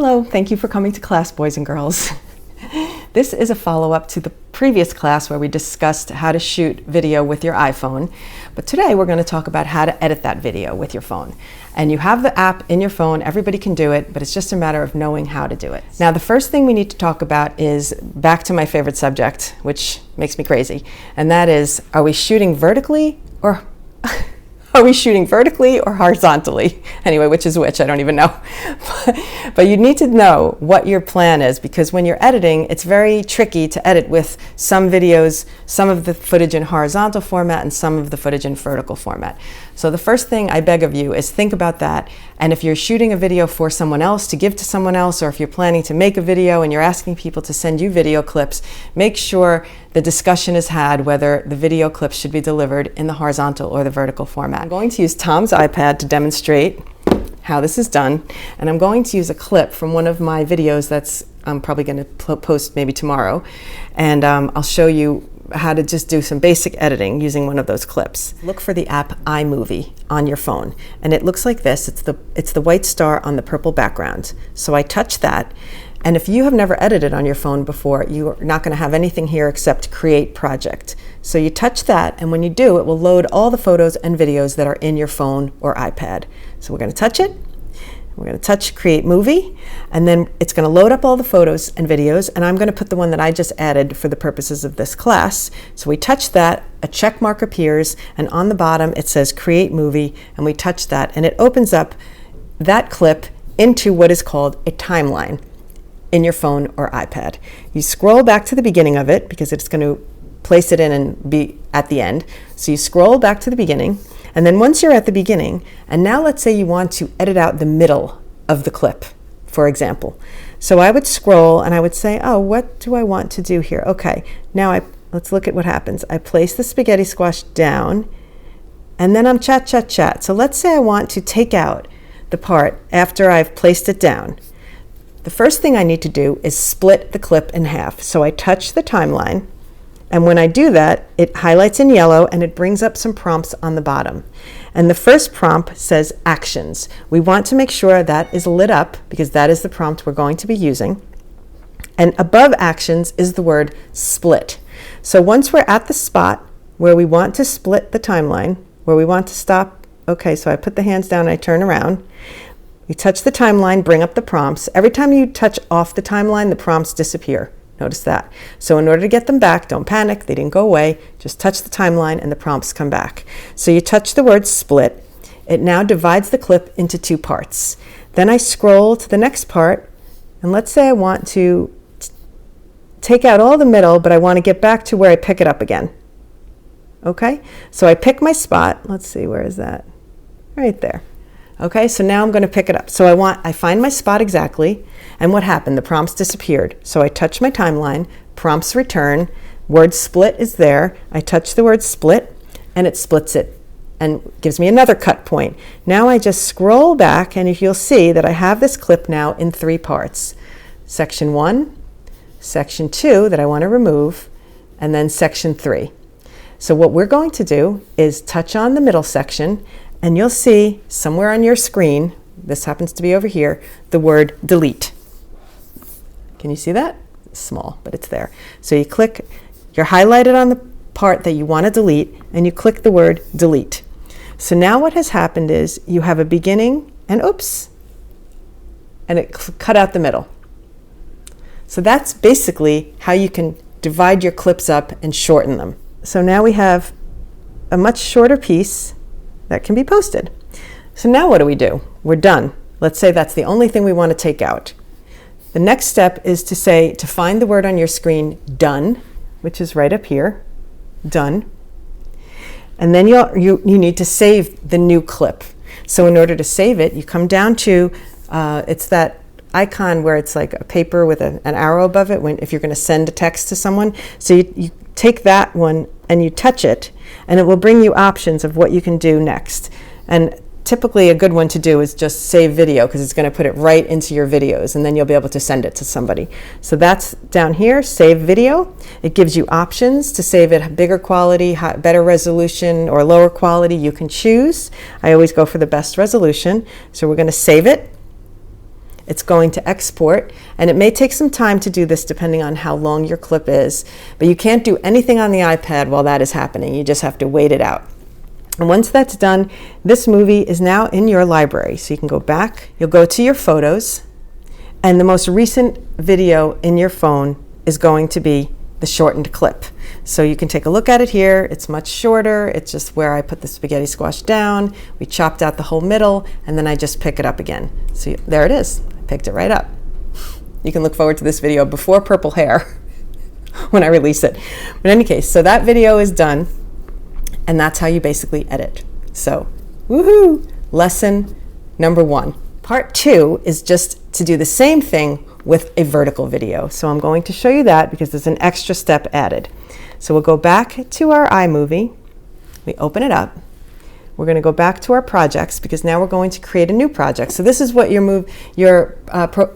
Hello, thank you for coming to class, boys and girls. This is a follow-up to the previous class where we discussed how to shoot video with your iPhone. But today we're going to talk about how to edit that video with your phone. And you have the app in your phone, everybody can do it, but it's just a matter of knowing how to do it. Now the first thing we need to talk about is back to my favorite subject, which makes me crazy. And that is, are we shooting vertically or horizontally? Anyway, which is which, I don't even know. But you need to know what your plan is, because when you're editing, it's very tricky to edit with some videos, some of the footage in horizontal format and some of the footage in vertical format. So the first thing I beg of you is think about that. And if you're shooting a video for someone else to give to someone else, or if you're planning to make a video and you're asking people to send you video clips, make sure the discussion is had whether the video clips should be delivered in the horizontal or the vertical format. I'm going to use Tom's iPad to demonstrate how this is done, and I'm going to use a clip from one of my videos that's I'm probably going to post maybe tomorrow, and I'll show you how to just do some basic editing using one of those clips. Look for the app iMovie on your phone, and it looks like this. It's the white star on the purple background. So I touch that, and if you have never edited on your phone before, you're not going to have anything here except Create Project. So you touch that, and when you do, it will load all the photos and videos that are in your phone or iPad. So we're going to touch it. We're going to touch Create Movie, and then it's going to load up all the photos and videos, and I'm going to put the one that I just added for the purposes of this class. So we touch that, a check mark appears, and on the bottom it says Create Movie, and we touch that, and it opens up that clip into what is called a timeline in your phone or iPad. You scroll back to the beginning of it, because it's going to place it in and be at the end. So you scroll back to the beginning, and then once you're at the beginning, and now let's say you want to edit out the middle of the clip, for example. So I would scroll and I would say, oh, what do I want to do here? Okay, now let's look at what happens. I place the spaghetti squash down, and then I'm chat. So let's say I want to take out the part after I've placed it down. The first thing I need to do is split the clip in half. So I touch the timeline, and when I do that, it highlights in yellow and it brings up some prompts on the bottom. And the first prompt says actions. We want to make sure that is lit up, because that is the prompt we're going to be using. And above actions is the word split. So once we're at the spot where we want to split the timeline, where we want to stop, okay, so I put the hands down and I turn around. You touch the timeline, bring up the prompts. Every time you touch off the timeline, the prompts disappear. Notice that. So in order to get them back, don't panic, they didn't go away. Just touch the timeline and the prompts come back. So you touch the word split. It now divides the clip into two parts. Then I scroll to the next part, and let's say I want to take out all the middle, but I want to get back to where I pick it up again. Okay? So I pick my spot. Let's see, where is that? Right there. Okay, so now I'm going to pick it up. So I find my spot exactly, and what happened? The prompts disappeared. So I touch my timeline, prompts return, word split is there. I touch the word split, and it splits it and gives me another cut point. Now I just scroll back, and you'll see that I have this clip now in three parts. Section 1, Section 2 that I want to remove, and then Section 3. So what we're going to do is touch on the middle section, and you'll see somewhere on your screen, this happens to be over here, the word delete. Can you see that? It's small, but it's there. So you click, you're highlighted on the part that you want to delete, and you click the word delete. So now what has happened is you have a beginning, and oops, and it cut out the middle. So that's basically how you can divide your clips up and shorten them. So now we have a much shorter piece that can be posted. So now what do? We're done. Let's say that's the only thing we want to take out. The next step is to find the word on your screen, done, which is right up here, done. And then you need to save the new clip. So in order to save it, you come down to, it's that icon where it's like a paper with an arrow above it if you're going to send a text to someone. So you take that one and you touch it, and it will bring you options of what you can do next. And typically a good one to do is just save video, because it's going to put it right into your videos, and then you'll be able to send it to somebody. So that's down here, save video. It gives you options to save it bigger quality, better resolution, or lower quality. You can choose. I always go for the best resolution. So we're going to save it. it's going to export, and it may take some time to do this depending on how long your clip is, but you can't do anything on the iPad while that is happening. You just have to wait it out. And once that's done, this movie is now in your library. So you can go back, you'll go to your photos, and the most recent video in your phone is going to be the shortened clip. So you can take a look at it here. It's much shorter. It's just where I put the spaghetti squash down. We chopped out the whole middle, and then I just pick it up again. So there it is. I picked it right up. You can look forward to this video before purple hair when I release it. But in any case, so that video is done, and that's how you basically edit. So, woohoo! Lesson number 1. Part 2 is just to do the same thing with a vertical video. So I'm going to show you that because there's an extra step added. So we'll go back to our iMovie. We open it up. We're going to go back to our projects because now we're going to create a new project. So this is what your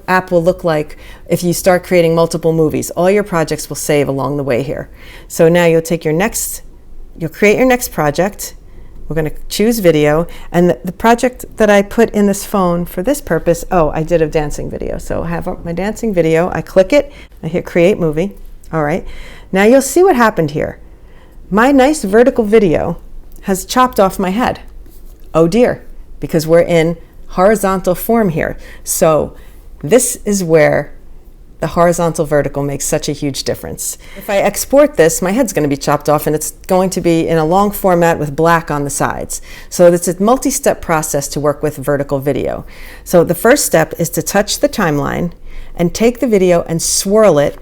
app will look like if you start creating multiple movies. All your projects will save along the way here. So now you'll create your next project. We're going to choose video, and the project that I put in this phone for this purpose, I did a dancing video. So I have my dancing video, I click it, I hit create movie. All right, now you'll see what happened here. My nice vertical video has chopped off my head. Oh dear, because we're in horizontal form here. So this is where the horizontal vertical makes such a huge difference. If I export this, my head's going to be chopped off, and it's going to be in a long format with black on the sides. So it's a multi-step process to work with vertical video. So the first step is to touch the timeline and take the video and swirl it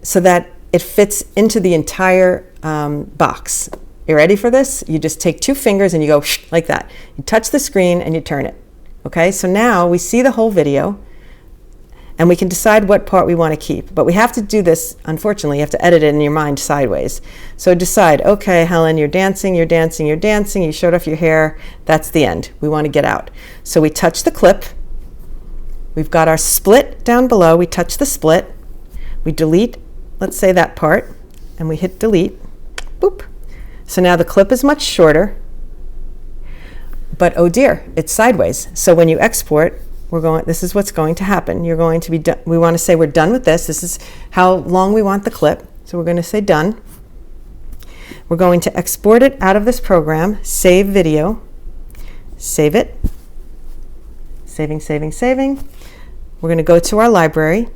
so that it fits into the entire box. You ready for this? You just take 2 fingers and you go like that. You touch the screen and you turn it. Okay, so now we see the whole video, and we can decide what part we want to keep. But we have to do this, unfortunately, you have to edit it in your mind sideways. So decide, okay, Helen, you're dancing, you showed off your hair, that's the end. We want to get out. So we touch the clip. We've got our split down below. We touch the split. We delete, let's say that part, and we hit delete. Boop. So now the clip is much shorter, but oh dear, it's sideways. So when you export, this is what's going to happen. You're going to be done. We want to say we're done with this. This is how long we want the clip. So we're going to say done. We're going to export it out of this program, save video, save it, saving. We're going to go to our library,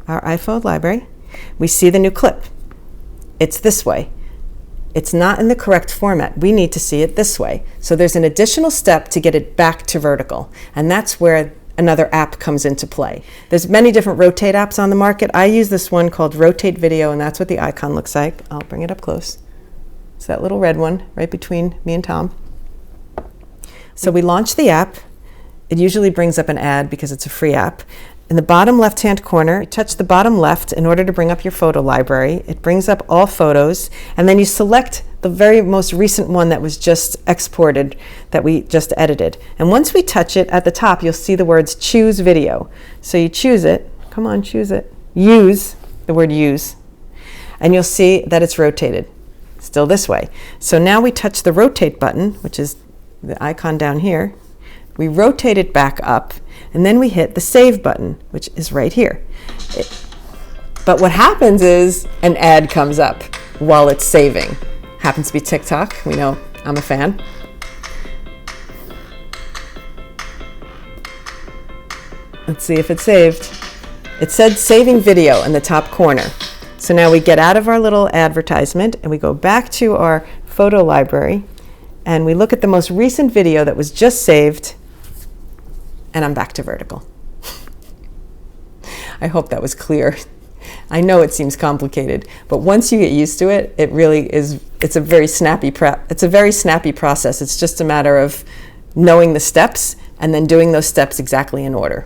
our iPhone library. We see the new clip. It's this way. It's not in the correct format. We need to see it this way. So there's an additional step to get it back to vertical, and that's where another app comes into play. There's many different rotate apps on the market. I use this one called Rotate Video, and that's what the icon looks like. I'll bring it up close. It's that little red one right between me and Tom. So we launch the app. It usually brings up an ad because it's a free app. In the bottom left-hand corner, you touch the bottom left in order to bring up your photo library. It brings up all photos, and then you select the very most recent one that was just exported, that we just edited. And once we touch it, at the top, you'll see the words choose video. So you choose it. Come on, choose it. Use, the word use. And you'll see that it's rotated, still this way. So now we touch the rotate button, which is the icon down here. We rotate it back up, and then we hit the save button, which is right here. But what happens is an ad comes up while it's saving. Happens to be TikTok. We know I'm a fan. Let's see if it's saved. It said saving video in the top corner. So now we get out of our little advertisement and we go back to our photo library and we look at the most recent video that was just saved, and I'm back to vertical. I hope that was clear. I know it seems complicated, but once you get used to it, it really is. It's a very snappy process. It's just a matter of knowing the steps and then doing those steps exactly in order.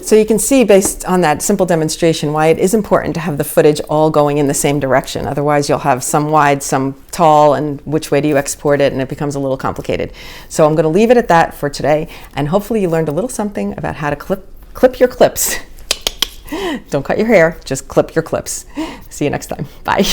So you can see, based on that simple demonstration, why it is important to have the footage all going in the same direction. Otherwise, you'll have some wide, some tall, and which way do you export it, and it becomes a little complicated. So I'm going to leave it at that for today, and hopefully you learned a little something about how to clip your clips. Don't cut your hair, just clip your clips. See you next time. Bye.